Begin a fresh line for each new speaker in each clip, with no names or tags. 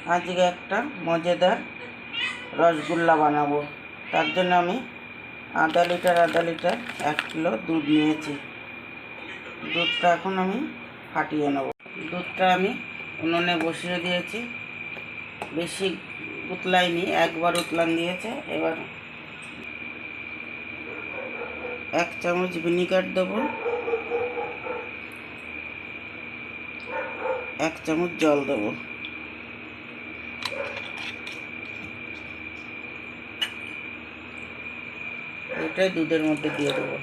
আজকে একটা মজাদার রসগোল্লা বানাবো। তার জন্য আমি আধা লিটার 1 কিলো দুধ নিয়েছি। দুধটা এখন আমি ফাটিয়ে নেব। দুধটা আমি উনুনে বসিয়ে দিয়েছি, বেশি উতলাইনি, একবার উতলান দিয়েছে। এবার 1 চামচ ভিনিগার দেবো, 1 চামচ জল দেবো। এটাই দুধের মধ্যে দিয়ে দেবো।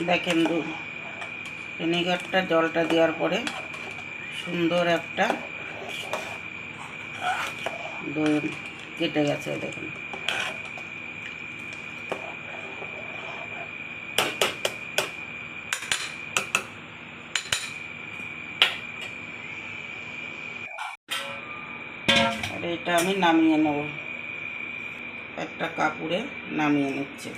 দেখেন ভিনেগারটা জলটা দেওয়ার পরে সুন্দর একটা দই কেটে গেছে। দেখুন, আর এটা আমি নামিয়ে নেব, একটা কাপড়ে নামিয়ে নিচ্ছি।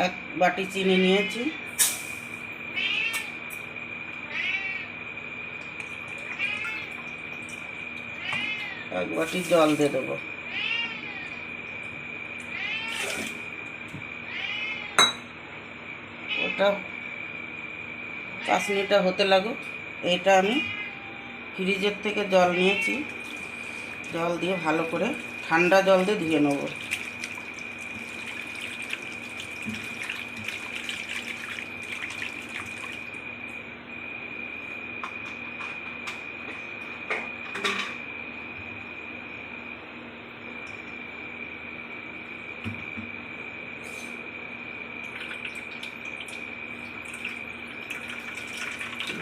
এক বাটি চিনি নিয়েছি, এক বাটি জল দিয়ে দেবো। ওটা চাশনিটা হতে লাগুক। এটা আমি ফ্রিজের থেকে জল নিয়েছি, জল দিয়ে ভালো করে ঠান্ডা জল দিয়ে ধুয়ে নেব।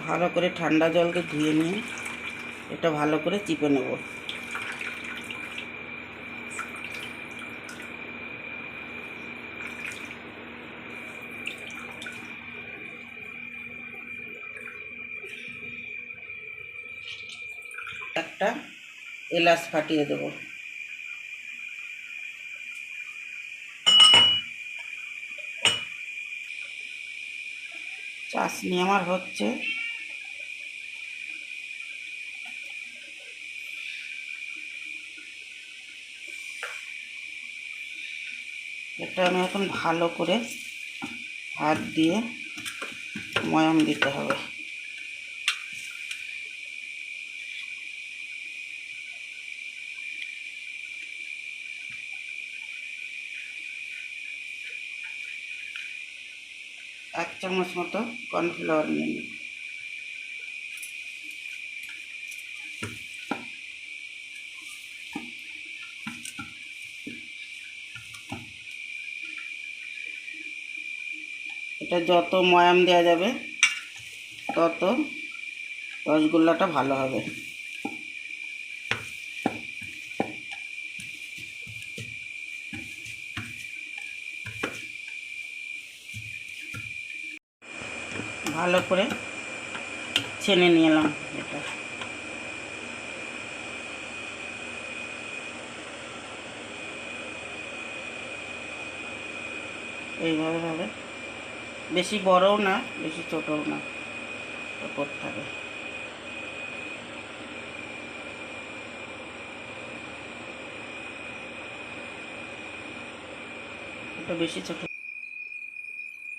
ভালো করে ঠান্ডা জল দিয়ে ধুয়ে নিয়ে এটা ভালো করে চিপে নেব। একটা এলাচ ফাটিয়ে দেব। চাশনি আমার হচ্ছে, এটা আমি এখন ভালো করে হাত দিয়ে ময়াম দিতে হবে। এক চামচ মতো কর্নফ্লাওয়ার নিয়ে নিই। এটা যত ময়াম দেওয়া যাবে তত রসগোল্লাটা ভালো হবে। ভালো করে ছেনে নিলাম এটা। এইভাবে হবে, বেশি বড়ও না বেশি ছোটও না, করতে হবে। এটা বেশি ছোট।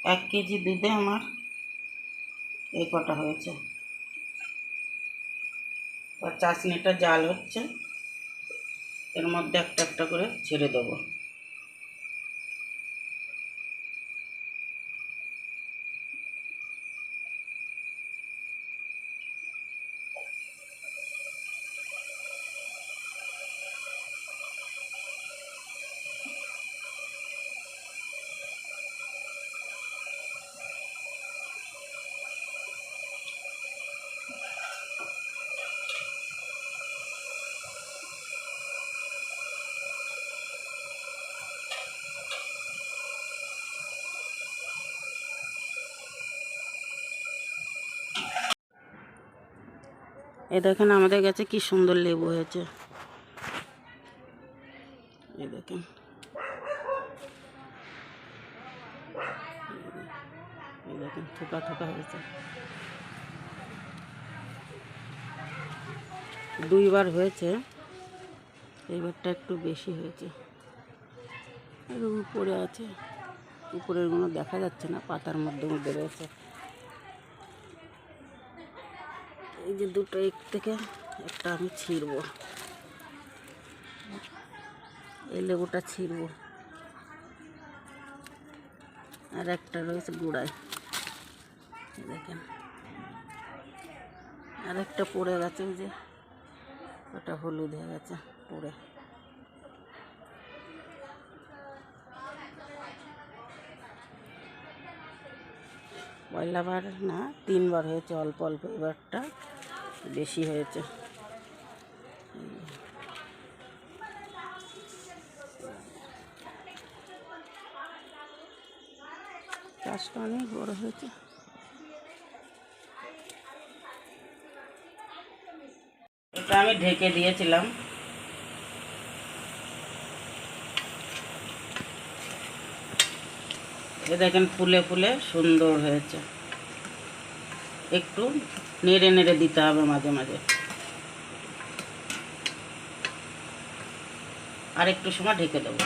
1 কেজি দুধে আমার এই কটা হয়েছে। আর চাশনিটা জাল হচ্ছে, এর মধ্যে একটা একটা করে ছেড়ে দেবো। এই দেখেন আমাদের কাছে কি সুন্দর লেবু হয়েছে, এই দেখেন। এই দেখেন থোকা থোকা হয়েছে, 2বার হয়েছে, এইবারটা একটু বেশি হয়েছে। আর উপরে আছে, উপরের গুলো দেখা যাচ্ছে না, পাতার মধ্যে মধ্যে রয়েছে। এই যে দুটো এক থেকে একটা আমি ছিঁড়বো, এই লেবুটা ছিঁড়বো। আর একটা রয়েছে গুড়ায়, দেখেন। আর একটা পড়ে গেছে, ওই যে ওটা হলুদ হয়ে গেছে পড়ে। পয়লাবার না 3বার হয়েছে, অল্প অল্প, এবারটা বেশি হয়েছে। গাছটা অনেক বড় হয়েছে। এটা আমি ঢেকে দিয়েছিলাম, এ দেখেন ফুলে ফুলে সুন্দর হয়েছে। একটু নেড়ে নেড়ে দিতে হবে মাঝে মাঝে, আর একটু সময় ঢেকে দেবো।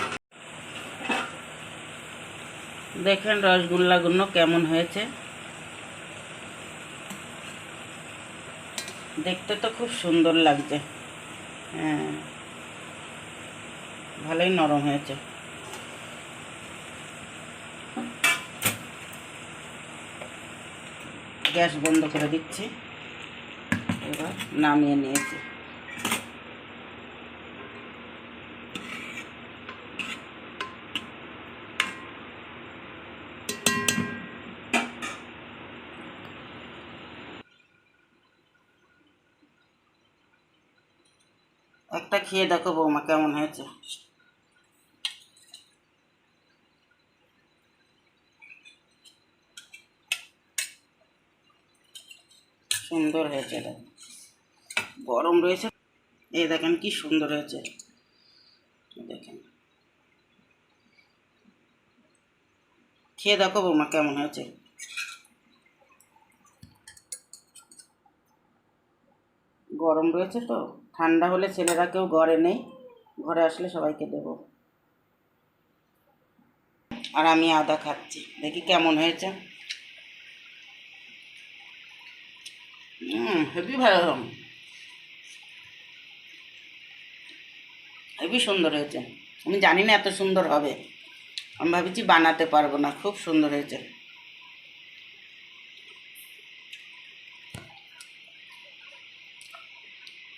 দেখেন রসগোল্লাগুলো কেমন হয়েছে, দেখতে তো খুব সুন্দর লাগছে। হ্যাঁ, ভালোই নরম হয়েছে। গ্যাস বন্ধ করে দিচ্ছি, এবার নামিয়ে নিয়েছি। একটা খেয়ে দেখো বৌমা কেমন হয়েছে। সুন্দর হয়েছে, গরম রয়েছে, এই দেখেন কি সুন্দর হয়েছে, দেখেন খেয়ে দেখো বৌমা কেমন হয়েছে। গরম রয়েছে তো, ঠান্ডা হলে ছেলেরা কেউ ঘরে নেই, ঘরে আসলে সবাইকে দেবো। আর আমি আদা খাচ্ছি, দেখি কেমন হয়েছে। হেবি ভালো, হেবি সুন্দর হয়েছে। আমি জানি না এত সুন্দর হবে, আমি ভাবছি বানাতে পারবো না, খুব সুন্দর হয়েছে।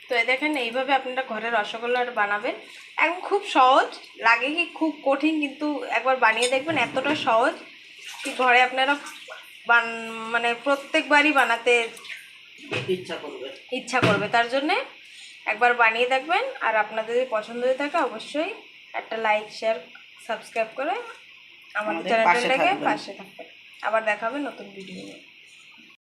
তো এই দেখেন, এইভাবে আপনারা ঘরে রসগোল্লাটা বানাবেন, একদম খুব সহজ লাগে, কি খুব কঠিন, কিন্তু একবার বানিয়ে দেখবেন এতটা সহজ কি ঘরে আপনারা মানে প্রত্যেকবারই বানাতে ইচ্ছা করবে। তার জন্যে একবার বানিয়ে দেখবেন, আর আপনাদের যদি পছন্দ হয়ে থাকে অবশ্যই একটা লাইক, শেয়ার, সাবস্ক্রাইব করে আমাদের চ্যানেলটাকে পাশে থাকবেন। আবার দেখা হবে নতুন ভিডিও নিয়ে।